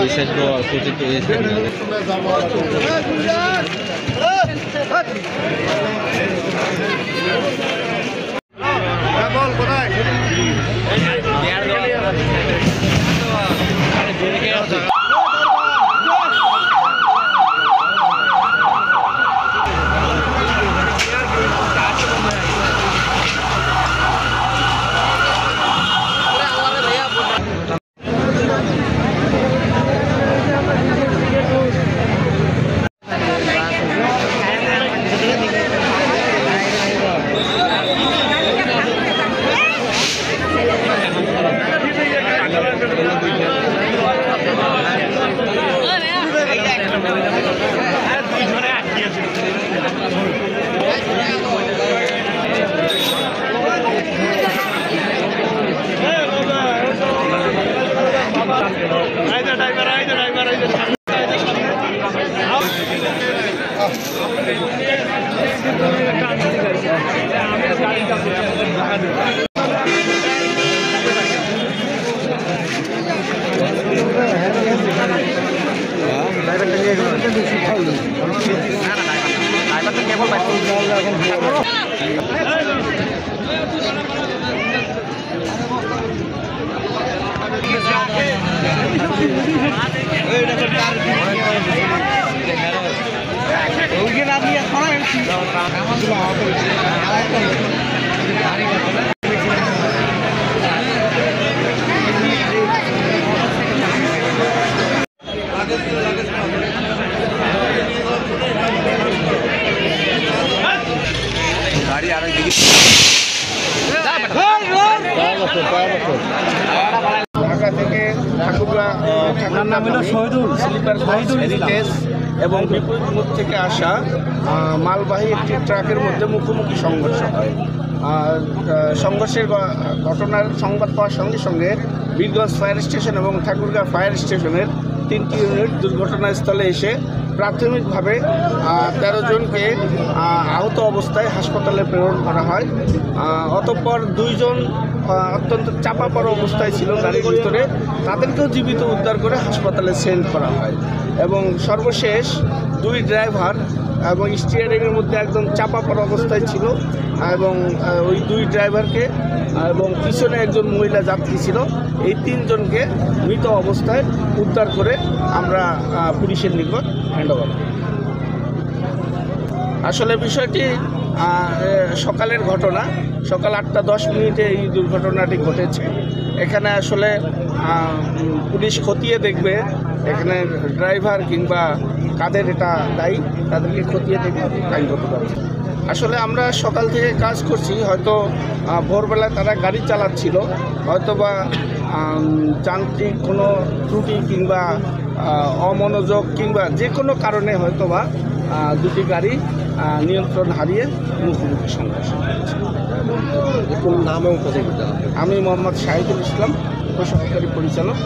বিশেষ অল্পচিত হয়েছে। ঢাকা থেকে ঠাকুরগাঁ নাম হলো স্লিপার হেরিটেজ এবং বিপরীত মুখ থেকে আসা মালবাহী একটি ট্রাকের মধ্যে মুখোমুখি সংঘর্ষ হয়। সংঘর্ষের ঘটনার সংবাদ পাওয়ার সঙ্গে সঙ্গে বীরগঞ্জ ফায়ার স্টেশন এবং ঠাকুরগাঁ ফায়ার স্টেশনের 3টি ইউনিট দুর্ঘটনাস্থলে এসে প্রাথমিকভাবে 13 জনকে আহত অবস্থায় হাসপাতালে প্রেরণ করা হয়। অতঃপর 2 জন অত্যন্ত চাপা পড়া অবস্থায় ছিল গাড়ির ভিতরে, তাদেরকেও জীবিত উদ্ধার করে হাসপাতালে সেন্ড করা হয়। এবং সর্বশেষ 2 ড্রাইভার এবং স্টিয়ারিংয়ের মধ্যে একদম চাপা পড়া অবস্থায় ছিল এবং ওই 2 ড্রাইভারকে এবং পিছনে একজন মহিলা যাত্রী ছিল, এই 3 জনকে মৃত অবস্থায় উদ্ধার করে আমরা পুলিশের নিকট হ্যান্ডওভার করি। আসলে বিষয়টি সকালের ঘটনা, সকাল 8:10 এই দুর্ঘটনাটি ঘটেছে। এখানে আসলে পুলিশ খতিয়ে দেখবে এখানে ড্রাইভার কিংবা কাদের এটা দায়ী, তাদেরকে খতিয়ে দেখবে আইনগত ব্যবস্থা। আসলে আমরা সকাল থেকে কাজ করছি, হয়তো ভোরবেলায় তারা গাড়ি চালাচ্ছিল, হয়তো বা যান্ত্রিক কোনো ত্রুটি কিংবা অমনোযোগ কিংবা যে কোনো কারণে হয়তো বা 2টি গাড়ি নিয়ন্ত্রণ হারিয়ে মুখোমুখি সংঘর্ষ হয়েছে। নাম এবং আমি মোহাম্মদ শাহিদুল ইসলাম, উপসহকারী পরিচালক।